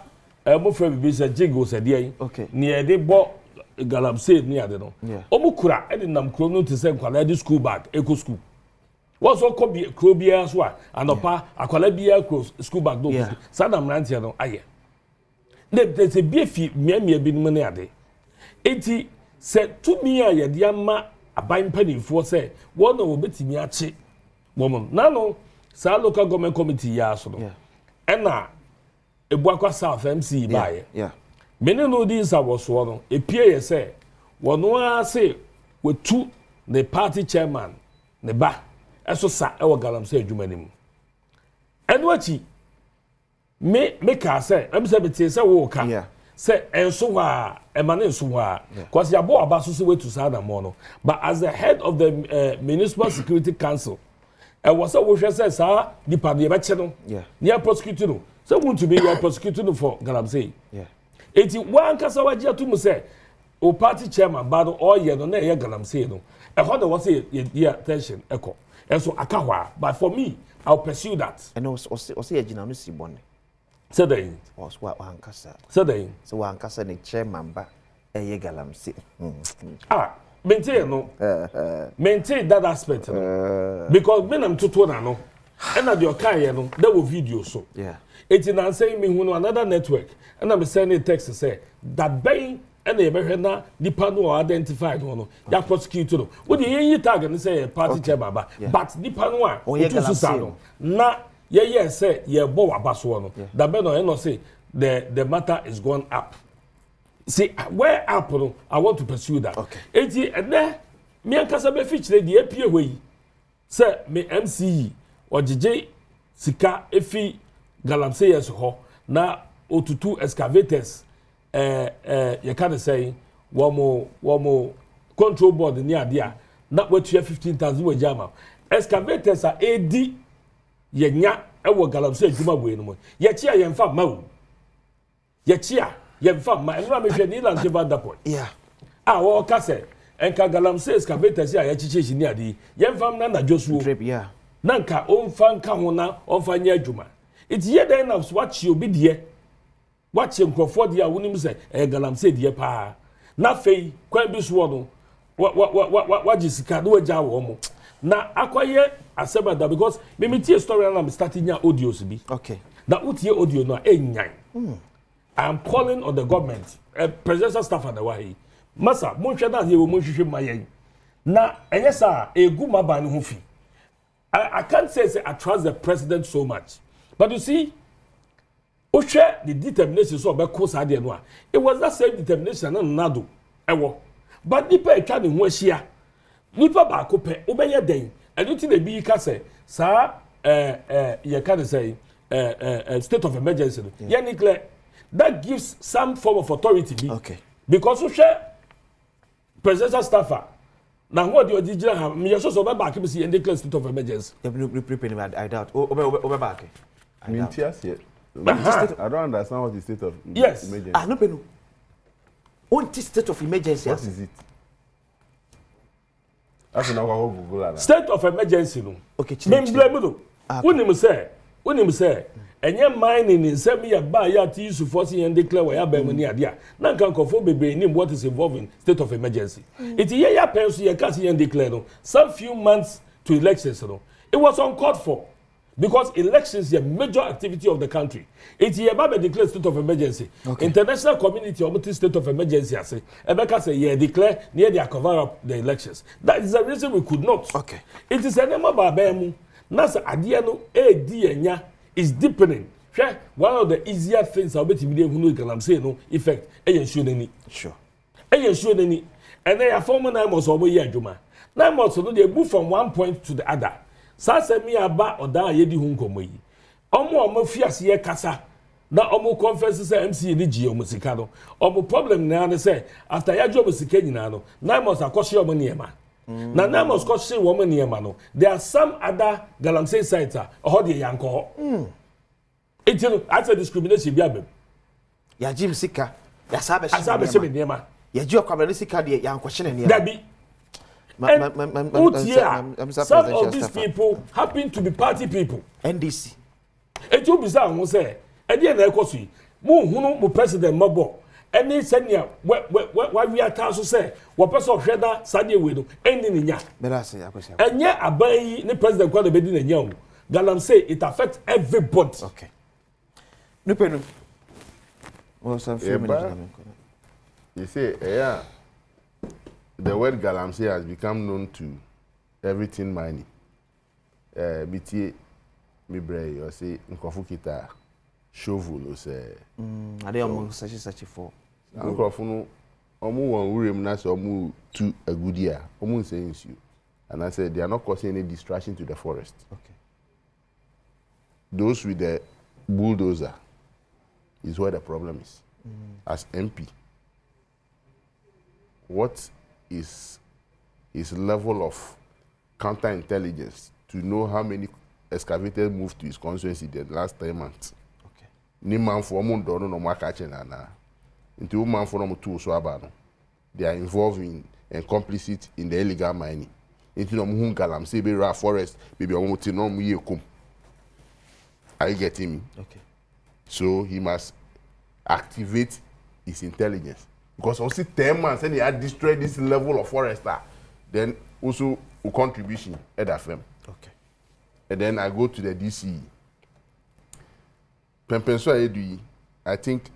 mo fra bi say jigo say dey. Okay. Ni e dey bo galamsey ni ade no. Omo kura e dey nam kurom no to say kwala dey school bag eco school. What's all called Krobia as well? And opa, Aqualabia school back door. Sadam Rantia no aye. There's a beefy mere bin money a day. 80 said to me, a yama a buying penny for say, one of betty me a chick woman. Nano, Sa local government committee yaso. And now, a Boaka South MC by. Yeah. Many know these I was one. A peer say, one no say with 2 the party chairman, the back. Eso sa e wo galamsey adwuma nim enwachi me ka say em say beti say wo ka say enso wa e ma ne enso wa cause ya bo aba so wetu sa na mo no but as the head of the municipal security council e was say wo hwe say sa dipa de be che no near prosecutor no say want to be your prosecutor for galamsey eti wan kasa waji atumu say o party chairman ba no all ye no na ye galamsey no e ho de wo say ye attention eko. And so akawa, but for me, I'll pursue that. And also a general si bonne. Said they. Was what one cassa. Said they. So one cassa the chairman ba a galamsey. Maintain that aspect. Because when I'm to no, and at your car, no, there were videos so. Yeah. It's in saying me who another network, and I'm sending text to say that bay. And they be na nipa no identified no ya prosecute no wo de yen tag and say party chairman ba but nipa no a to susa no na ye say ye bo abaso no that be no e no say the matter is gone up. See where up no I want to pursue that. Eti and there me ankasa be feature the apie hwe say me MCE ojeje sika efi galamsey yes ho na otutu excavators you can't say one more control board near there. Not what you have 15,000 with Jama. Excavators are AD Yenya, our galamsey Juma Wayne. Yachia Yemfa Mau. Yachia Yemfa, my Ramil and Jivan Dapot. Yeah. Ah, well, Casse, and Kagalamsey excavators are Yachi near the Yemfam Nana Joshua. Yeah. Nanka, on Fan Kahona, on Fanya Juma. It's yet then of what you'll be dear. Watch him for the woman say, galamsey dear pa. Na fei, quite be swallow. What is Kadu Jawomo? Na acquire a sebada because me tea story and I'm starting your audios be. Okay. That would hear audio no I am calling on the government, presidential staff at the way. Massa, Muncha that he will munch my na and yes, sir, a good maban hufi. I can't say I trust the president so much. But you see, share the determination so about course idea no. It was that same determination na nado ewo. But nipa etwa ne ho ahia. Nipa ba ko pe obeye den. Enu ti na bi ka say sa you can say state of emergency no. Yeah. Declare that gives some form of authority. Okay. Because we share presidential staffer. Now what the original me so be back be declare state of emergency. I doubt. Obe back. Mintias yet. I don't understand what the state of emergency. No, no. What is state of emergency? What is it? That's not what Google. State of emergency, no. Okay, when him say, and your mining in semi by ya to use forcing and declare where you idea. Now can confirm name what is involving state of emergency. It's a year pension you can't see and declare no. Some few months to elections, no. It was uncalled for. Because elections is a major activity of the country. It's a Baba declared state of emergency. Okay. International community almost state of emergency. I say, Ebeka say, yeah, declare near they cover up the elections. That is the reason we could not. Okay. It is a name of Babemu. Nasa Adiano ADNya is deepening. One of the easier things I'll bet you can say no effect. Sure. And they are former 9 months over year, Juma. 9 months, so they move from one point to the other. Sasa mi aba oda ye di hu nkomo yi omo fiase ye kasa na omo confess say MC ni gi omo sika no omo problem na ne say after ya job sika nyina no na must akoshe omo niema na must koshe omo niema no there are some other galamsey sites ho de yanko it you know as a discrimination bi abem ya jim sika ya sabe she niema ya ji okwabere sika de yanko hye niema dabi some of these people happen to be party people. NDC. It will be some who say, and then I could see, Mu President Mabo, and then senior, what we are to say, what person of Shedda, Sadia widow, ending in ya. And yet, a bay, the president called the bedding and young. Galam say it affects everybody. Okay. No pen. Well, some few minutes. You say, yeah. The word galamsey has become known to everything mining. BTA, Mibre, or say, Nkofukita, shovel, or say. Are they almost such for? Uncle, Omu one room, that's Omu to a good year. Omu saying you. And I said, they are not causing any distraction to the forest. Okay. Those with the bulldozer is where the problem is. As MP, what is his level of counterintelligence to know how many excavators moved to his constituency the last 10 months? Okay. Ni man for no catching na. Into man for no two so abano. They are involved in and complicit in the illegal mining. Into no mun galam say be ra forest baby omo no mu ye kum. Are you getting me? Okay. So he must activate his intelligence. Because also 10 months and he had destroyed this level of forester, then also a contribution at FM. Okay. And then I go to the DC. Mpensenpensenmu, I think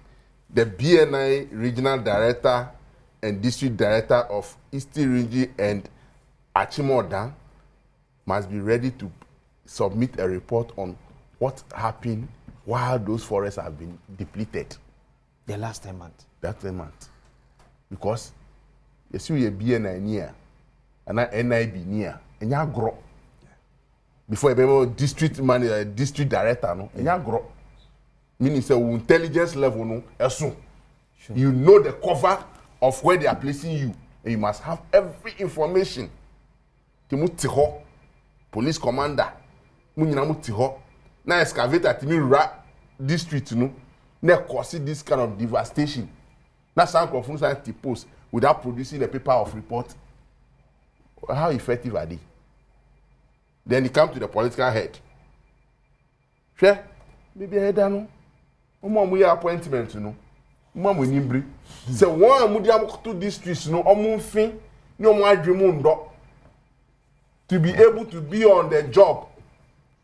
the BNI regional director and district director of Eastern Region and Achimota must be ready to submit a report on what happened while those forests have been depleted. The last 10 months. That 10 months. Because you see a BNI near and a NIB near and you grow before you be district manager, district director, no, and you grow. Meaning say intelligence level no, sure. You know the cover of where they are placing you, and you must have every information. Timu tiho, police commander, munyinamu tiho, na excavator timi ra district no, na cause this kind of devastation. Now, some confused and post without producing a paper of report. How effective are they? Then you come to the political head. Sure, maybe I don't know. We appointment, you know. Mama Nimbri. So one mudia to districts, no, thing, no more dream to be able to be on the job.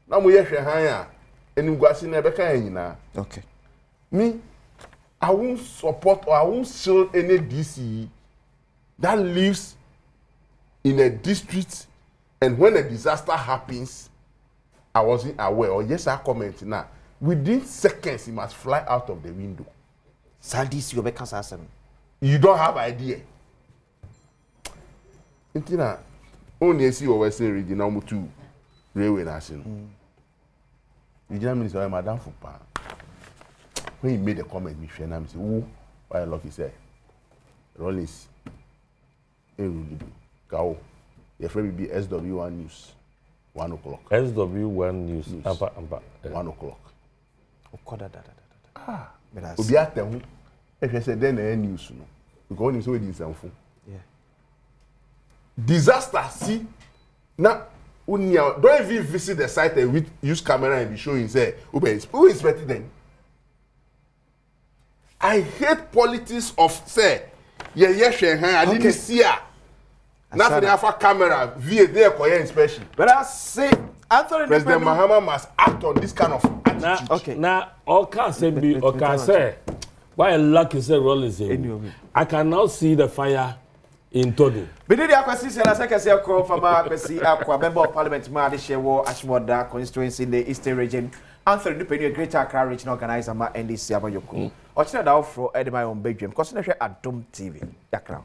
Now we have hire and you got in a better. Okay. Me. I won't support or I won't shield any DC that lives in a district, and when a disaster happens, I wasn't aware, or yes, I comment now. Within seconds, he must fly out of the window. You don't have idea. Intina, only see what we say regional mutu railway nation. Regional minister, Madame Fupa. When he made a comment, me friend, I say, "Who? Why lucky say? Rollins, Gao, your friend will be SW1 News, 1 o'clock. SW1 News. 1 o'clock. Obi atehu. If you say then news no. Because you say this info. Yeah. Disaster see. Now don't even visit the site and use camera and be showing say who inspected them. I hate politics of say I didn't see her. Nothing for camera via there for inspection. But I say Anthony President Mahama must act on this kind of attitude. Okay. Now, Oka say, why luck is a roll is I can now see the fire in Todi. But did you question say na say call from Kwesi Akwa member of parliament ma de share Ashmoda constituency in the Eastern region. Anthony Dupeni, a Greater Accra regional organizer ma NDC abayoko. Ochina da ofro edema on bedroom. Because na share Adom TV. Yakra.